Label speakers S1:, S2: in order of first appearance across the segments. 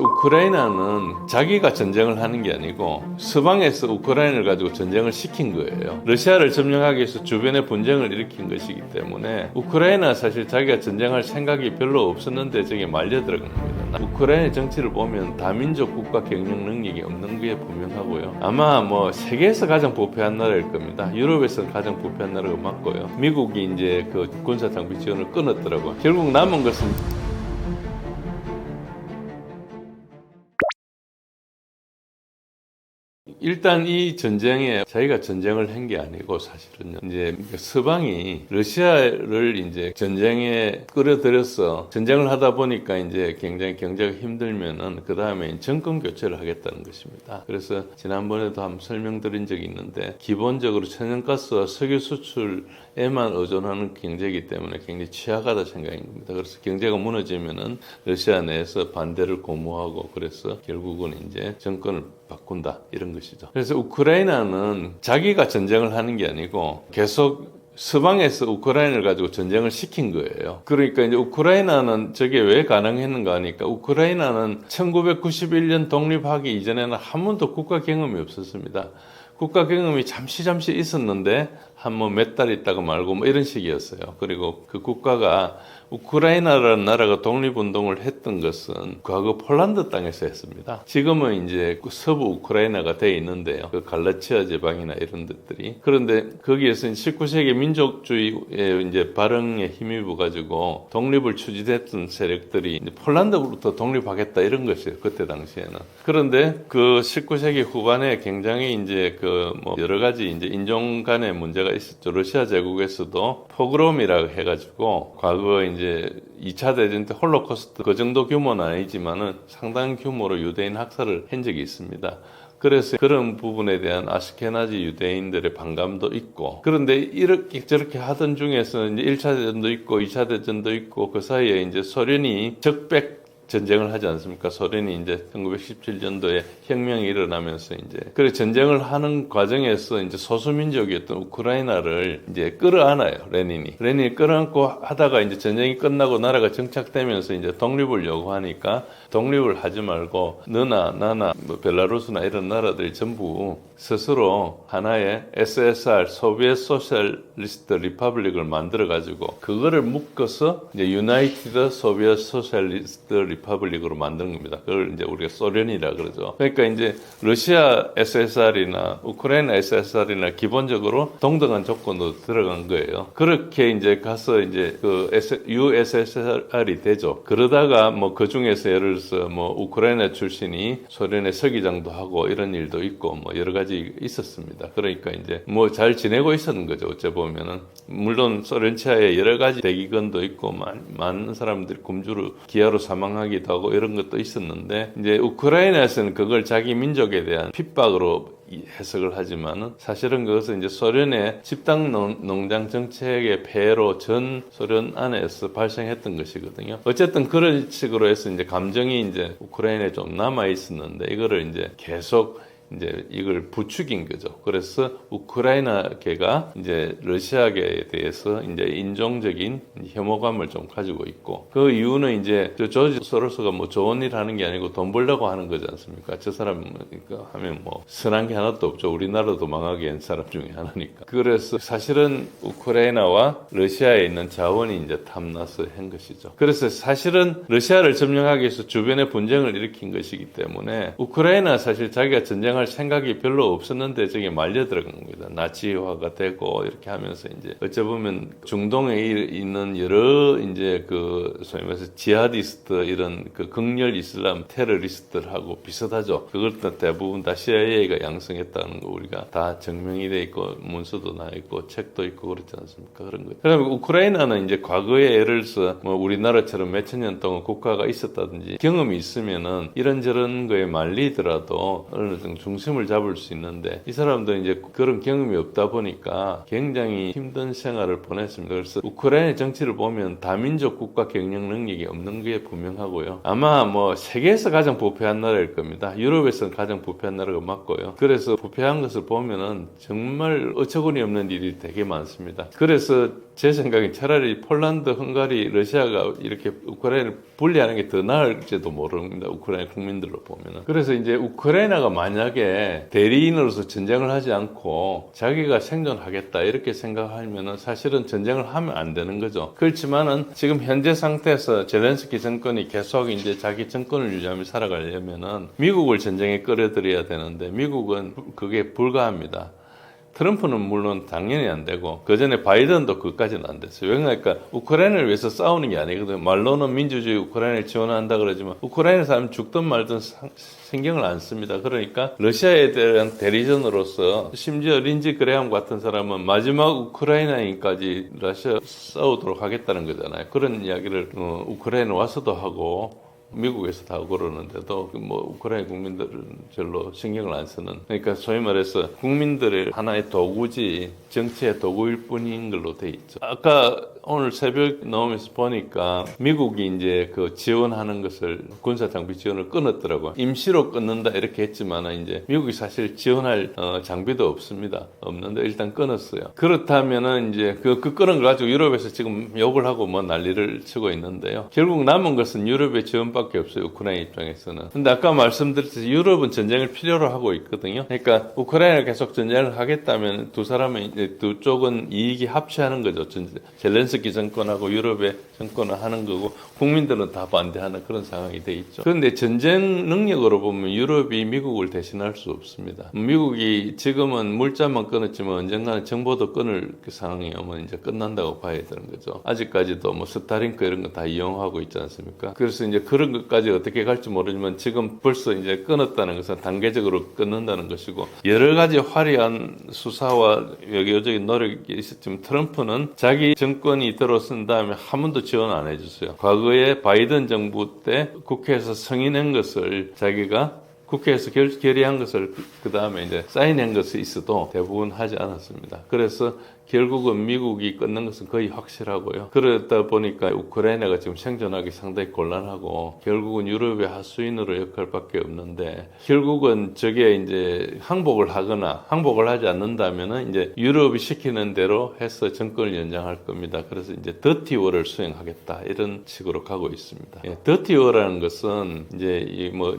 S1: 우크라이나는 자기가 전쟁을 하는 게 아니고 서방에서 우크라이나를 가지고 전쟁을 시킨 거예요. 러시아를 점령하기 위해서 주변에 분쟁을 일으킨 것이기 때문에 우크라이나 사실 자기가 전쟁할 생각이 별로 없었는데 저게 말려 들어간 겁니다. 우크라이나 정치를 보면 다민족 국가 경영 능력이 없는 게 분명하고요. 아마 뭐 세계에서 가장 부패한 나라일 겁니다. 유럽에서 가장 부패한 나라가 맞고요. 미국이 이제 그 군사 장비 지원을 끊었더라고요. 결국 남은 것은 일단 이 전쟁에 자기가 전쟁을 한 게 아니고 사실은요. 이제 서방이 러시아를 이제 전쟁에 끌어들여서 전쟁을 하다 보니까 이제 굉장히 경제가 힘들면은 그 다음에 정권 교체를 하겠다는 것입니다. 그래서 지난번에도 한번 설명드린 적이 있는데 기본적으로 천연가스와 석유 수출에만 의존하는 경제이기 때문에 굉장히 취약하다 생각인 겁니다. 그래서 경제가 무너지면은 러시아 내에서 반대를 고무하고 그래서 결국은 이제 정권을 바꾼다 이런 것이죠. 그래서 우크라이나는 자기가 전쟁을 하는 게 아니고 계속 서방에서 우크라이나를 가지고 전쟁을 시킨 거예요. 그러니까 이제 우크라이나는 저게 왜 가능했는가 하니까 우크라이나는 1991년 독립하기 이전에는 한 번도 국가 경험이 없었습니다. 국가 경험이 잠시 있었는데 한 뭐 몇 달 있다가 말고 뭐 이런 식이었어요. 그리고 그 국가가 우크라이나라는 나라가 독립운동을 했던 것은 과거 폴란드 땅에서 했습니다. 지금은 이제 서부 우크라이나가 돼 있는데요. 그 갈라치아 지방이나 이런 데들이. 그런데 거기에서 19세기 민족주의의 이제 발흥에 힘입어 가지고 독립을 추진했던 세력들이 이제 폴란드부터 독립하겠다 이런 것이에요. 그때 당시에는. 그런데 그 19세기 후반에 굉장히 이제 그 뭐 여러 가지 이제 인종 간의 문제가 있었죠. 러시아 제국에서도 포그롬이라고 해가지고 과거 이제 2차 대전 때 홀로코스트 그 정도 규모는 아니지만은 상당한 규모로 유대인 학살을 한 적이 있습니다. 그래서 그런 부분에 대한 아시케나지 유대인들의 반감도 있고 그런데 이렇게 저렇게 하던 중에서 이제 1차 대전도 있고 2차 대전도 있고 그 사이에 이제 소련이 적백 전쟁을 하지 않습니까? 소련이 이제 1917년도에 혁명이 일어나면서 이제 그래 전쟁을 하는 과정에서 이제 소수민족이었던 우크라이나를 이제 끌어안아요. 레닌이 끌어안고 하다가 이제 전쟁이 끝나고 나라가 정착되면서 이제 독립을 요구하니까 독립을 하지 말고 너나 나나 뭐 벨라루스나 이런 나라들이 전부 스스로 하나의 SSR 소비에트 소셜리스트 리퍼블릭을 만들어 가지고 그거를 묶어서 이제 유나이티드 소비에트 소셜리스트 리퍼블릭으로 만든 겁니다. 그걸 이제 우리가 소련이라 그러죠. 그러니까 이제 러시아 SSR이나 우크라이나 SSR이나 기본적으로 동등한 조건으로 들어간 거예요. 그렇게 이제 가서 이제 그 USSR이 되죠. 그러다가 뭐 그 중에서 예를 들어서 뭐 우크라이나 출신이 소련의 서기장도 하고 이런 일도 있고 뭐 여러 가지 있었습니다. 그러니까 이제 뭐 잘 지내고 있었는 거죠. 어째 보면은 물론 소련 치하에 여러 가지 대기근도 있고 많은 사람들이 굶주로 기아로 사망하기도 하고 이런 것도 있었는데 이제 우크라이나에서는 그걸 자기 민족에 대한 핍박으로 해석을 하지만은 사실은 그것은 이제 소련의 집단 농장 정책의 폐해로 전 소련 안에서 발생했던 것이거든요. 어쨌든 그런 식으로 해서 이제 감정이 이제 우크라이나에 좀 남아 있었는데 이거를 이제 계속 이제 이걸 부추긴 거죠. 그래서 우크라이나계가 이제 러시아계에 대해서 이제 인종적인 혐오감을 좀 가지고 있고 그 이유는 이제 조지 소로스가 뭐 좋은 일 하는 게 아니고 돈 벌려고 하는 거지 않습니까? 저 사람 하면 뭐 선한 게 하나도 없죠. 우리나라도 망하게 한 사람 중에 하나니까. 그래서 사실은 우크라이나와 러시아에 있는 자원이 이제 탐나서 한 것이죠. 그래서 사실은 러시아를 점령하기 위해서 주변에 분쟁을 일으킨 것이기 때문에 우크라이나 사실 자기가 전쟁할 생각이 별로 없었는데 저게 말려 들어간 겁니다. 나치화가 되고 이렇게 하면서 이제 어찌 보면 중동에 있는 여러 이제 그 소위 말해서 지하디스트 이런 그 극렬 이슬람 테러리스트들하고 비슷하죠. 그것도 대부분 다 CIA가 양성했다는 거 우리가 다 증명이 돼 있고 문서도 나 있고 책도 있고 그렇지 않습니까? 그런 거. 그다음에 우크라이나는 이제 과거에 예를 들어서 뭐 우리나라처럼 몇천 년 동안 국가가 있었다든지 경험이 있으면은 이런저런 거에 말리더라도 어느 정도 중심을 잡을 수 있는데 이 사람도 이제 그런 경험이 없다 보니까 굉장히 힘든 생활을 보냈습니다. 그래서 우크라이나 정치를 보면 다민족 국가 경영 능력이 없는 게 분명하고요. 아마 뭐 세계에서 가장 부패한 나라일 겁니다. 유럽에서는 가장 부패한 나라가 맞고요. 그래서 부패한 것을 보면은 정말 어처구니 없는 일이 되게 많습니다. 그래서 제 생각엔 차라리 폴란드, 헝가리, 러시아가 이렇게 우크라이나를 분리하는 게 더 나을지도 모릅니다. 우크라이나 국민들로 보면은. 그래서 이제 우크라이나가 만약에 대리인으로서 전쟁을 하지 않고 자기가 생존하겠다 이렇게 생각하면은 사실은 전쟁을 하면 안 되는 거죠. 그렇지만은 지금 현재 상태에서 젤렌스키 정권이 계속 이제 자기 정권을 유지하며 살아가려면은 미국을 전쟁에 끌어들여야 되는데 미국은 그게 불가합니다. 트럼프는 물론 당연히 안 되고 그 전에 바이든도 그까지는 안 됐어요. 그러니까 우크라이나를 위해서 싸우는 게 아니거든요. 말로는 민주주의 우크라이나를 지원한다 그러지만 우크라이나 사람 죽든 말든 신경을 안 씁니다. 그러니까 러시아에 대한 대리전으로서 심지어 린지 그레함 같은 사람은 마지막 우크라이나인까지 러시아 싸우도록 하겠다는 거잖아요. 그런 이야기를 우크라이나 와서도 하고 미국에서도 하고 그러는데도 뭐 우크라이나 국민들은 별로 신경을 안 쓰는, 그러니까 소위 말해서 국민들의 하나의 도구지 정치의 도구일 뿐인 걸로 돼 있죠. 아까 오늘 새벽 나오면서 보니까 미국이 이제 그 지원하는 것을 군사 장비 지원을 끊었더라고요. 임시로 끊는다 이렇게 했지만 이제 미국이 사실 지원할 장비도 없습니다. 없는데 일단 끊었어요. 그렇다면은 이제 그 끊은 걸 가지고 유럽에서 지금 욕을 하고 뭐 난리를 치고 있는데요. 결국 남은 것은 유럽의 지원밖에 없어요. 우크라이나 입장에서는. 근데 아까 말씀드렸듯이 유럽은 전쟁을 필요로 하고 있거든요. 그러니까 우크라이나가 계속 전쟁을 하겠다면 두 사람은 이제 두 쪽은 이익이 합치하는 거죠. 젤렌스키 정권하고 유럽의 정권을 하는 거고 국민들은 다 반대하는 그런 상황이 돼 있죠. 그런데 전쟁 능력으로 보면 유럽이 미국을 대신할 수 없습니다. 미국이 지금은 물자만 끊었지만 언젠가는 정보도 끊을 그 상황이 오면 이제 끝난다고 봐야 되는 거죠. 아직까지도 뭐 스타링크 이런 거 다 이용하고 있지 않습니까? 그래서 이제 그런 것까지 어떻게 갈지 모르지만 지금 벌써 이제 끊었다는 것은 단계적으로 끊는다는 것이고 여러 가지 화려한 수사와 여기저기 노력이 있었지만 트럼프는 자기 정권이 들어선 다음에 한 번도 지원 안 해줬어요. 과거에 바이든 정부 때 국회에서 승인한 것을 자기가 국회에서 결의한 것을 그 다음에 이제 사인한 것이 있어도 대부분 하지 않았습니다. 그래서 결국은 미국이 끊는 것은 거의 확실하고요. 그러다 보니까 우크라이나가 지금 생존하기 상당히 곤란하고 결국은 유럽의 하수인으로 역할밖에 없는데 결국은 저게 이제 항복을 하거나 항복을 하지 않는다면은 이제 유럽이 시키는 대로 해서 정권을 연장할 겁니다. 그래서 이제 더티워를 수행하겠다 이런 식으로 가고 있습니다. 예, 더티워라는 것은 이제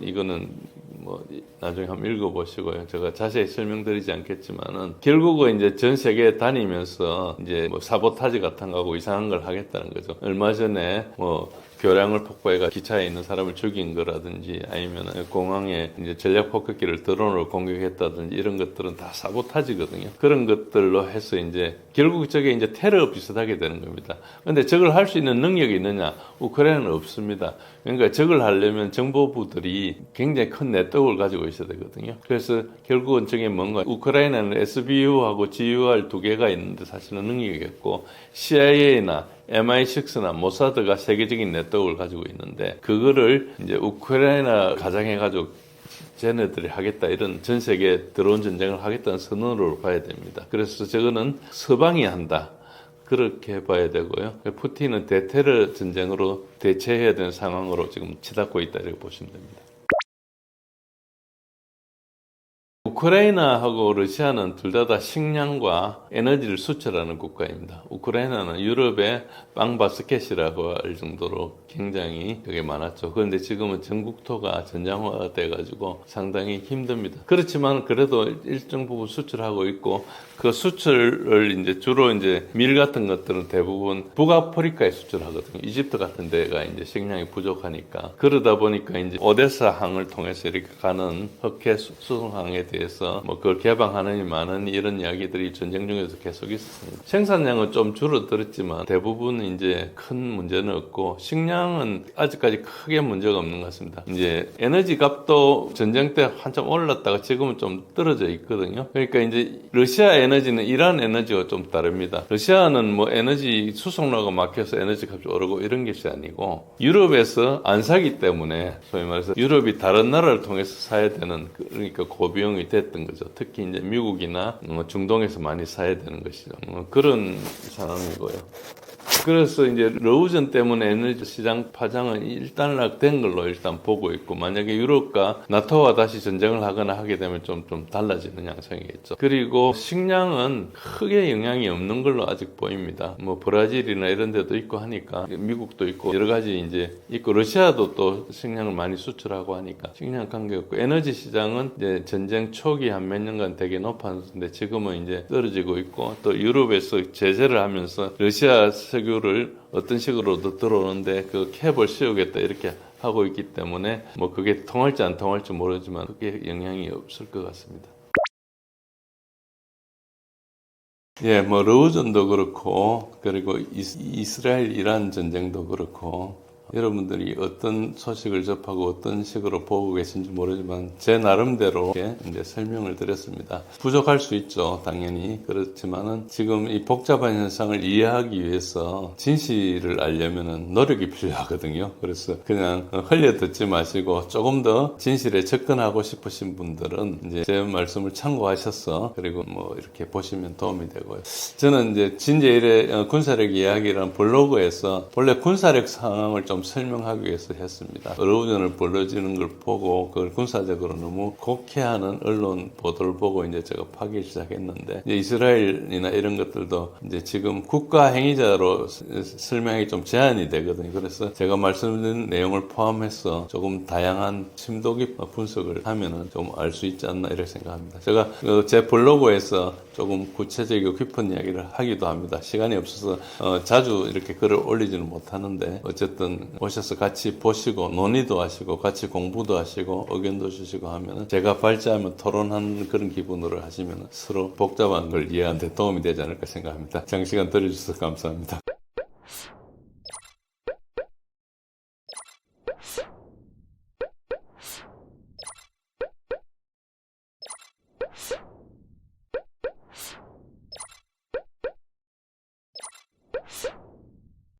S1: 이거는 나중에 한번 읽어보시고요. 제가 자세히 설명드리지 않겠지만은 결국은 이제 전 세계에 다니면서 이제 뭐 사보타지 같은 거하고 이상한 걸 하겠다는 거죠. 얼마 전에 교량을 폭파해가 기차에 있는 사람을 죽인 거라든지 아니면 공항에 이제 전략 폭격기를 드론으로 공격했다든지 이런 것들은 다 사보타지거든요. 그런 것들로 해서 이제 결국 저게 이제 테러 비슷하게 되는 겁니다. 근데 저걸 할 수 있는 능력이 있느냐? 우크라이나는 없습니다. 그러니까 저걸 하려면 정보부들이 굉장히 큰 네트워크를 가지고 있어야 되거든요. 그래서 결국은 저게 뭔가 우크라이나는 SBU하고 GUR 두 개가 있는데 사실은 능력이 없고 CIA나 MI6나 모사드가 세계적인 네트워크를 가지고 있는데 그거를 이제 우크라이나 가장해가지고 쟤네들이 하겠다 이런 전 세계에 들어온 전쟁을 하겠다는 선언으로 봐야 됩니다. 그래서 저거는 서방이 한다. 그렇게 봐야 되고요. 푸틴은 대테러 전쟁으로 대체해야 되는 상황으로 지금 치닫고 있다 이렇게 보시면 됩니다. 우크라이나하고 러시아는 둘 다 식량과 에너지를 수출하는 국가입니다. 우크라이나는 유럽의 빵바스켓이라고 할 정도로 굉장히 그게 많았죠. 그런데 지금은 전국토가 전장화가 돼가지고 상당히 힘듭니다. 그렇지만 그래도 일정 부분 수출하고 있고 그 수출을 이제 주로 이제 밀 같은 것들은 대부분 북아프리카에 수출하거든요. 이집트 같은 데가 이제 식량이 부족하니까 그러다 보니까 이제 오데사 항을 통해서 이렇게 가는 흑해 수송항에 대해서 뭐 그걸 개방하느니 마느니 이런 이야기들이 전쟁 중에서 계속 있었습니다. 생산량은 좀 줄어들었지만 대부분 이제 큰 문제는 없고 식량은 아직까지 크게 문제가 없는 것 같습니다. 이제 에너지 값도 전쟁 때 한참 올랐다가 지금은 좀 떨어져 있거든요. 그러니까 이제 러시아 에너지는 이란 에너지와 좀 다릅니다. 러시아는 뭐 에너지 수송로가 막혀서 에너지 값이 오르고 이런 것이 아니고 유럽에서 안 사기 때문에 소위 말해서 유럽이 다른 나라를 통해서 사야 되는 그러니까 고비용이 됐던 거죠. 특히 이제 미국이나 중동에서 많이 사야 되는 것이죠. 그런 상황이고요. 그래서 이제 러우전 때문에 에너지 시장 파장은 일단락된 걸로 일단 보고 있고, 만약에 유럽과 나토와 다시 전쟁을 하거나 하게 되면 좀 달라지는 양상이겠죠. 그리고 식량은 크게 영향이 없는 걸로 아직 보입니다. 뭐 브라질이나 이런 데도 있고 하니까, 미국도 있고 여러 가지 이제 있고, 러시아도 또 식량을 많이 수출하고 하니까 식량 관계없고, 에너지 시장은 이제 전쟁 초기 한 몇 년간 되게 높았는데 지금은 이제 떨어지고 있고, 또 유럽에서 제재를 하면서 러시아 석유를 어떤 식으로도 들어오는데 그 캡을 씌우겠다 이렇게 하고 있기 때문에 뭐 그게 통할지 안 통할지 모르지만 그게 영향이 없을 것 같습니다. 예, 뭐 러우전도 그렇고, 그리고 이스라엘 이란 전쟁도 그렇고, 여러분들이 어떤 소식을 접하고 어떤 식으로 보고 계신지 모르지만 제 나름대로 이제 설명을 드렸습니다. 부족할 수 있죠, 당연히. 그렇지만은 지금 이 복잡한 현상을 이해하기 위해서 진실을 알려면은 노력이 필요하거든요. 그래서 그냥 흘려 듣지 마시고 조금 더 진실에 접근하고 싶으신 분들은 이제 제 말씀을 참고하셔서 그리고 뭐 이렇게 보시면 도움이 되고요. 저는 이제 진제일의 군사력 이야기라는 블로그에서 본래 군사력 상황을 좀 설명하기 위해서 했습니다. 러우전을 벌어지는 걸 보고 그걸 군사적으로 너무 곡해하는 언론 보도를 보고 이제 제가 파기를 시작했는데, 이제 이스라엘이나 이런 것들도 이제 지금 국가 행위자로 설명이 좀 제한이 되거든요. 그래서 제가 말씀드린 내용을 포함해서 조금 다양한 심도 깊은 분석을 하면은 좀 알 수 있지 않나 이렇게 생각합니다. 제가 제 블로그에서 조금 구체적이고 깊은 이야기를 하기도 합니다. 시간이 없어서 자주 이렇게 글을 올리지는 못하는데, 어쨌든 오셔서 같이 보시고 논의도 하시고 같이 공부도 하시고 의견도 주시고 하면은 제가 발제하면 토론하는 그런 기분으로 하시면 서로 복잡한 걸 이해하는 데 도움이 되지 않을까 생각합니다. 장시간 들어주셔서 감사합니다.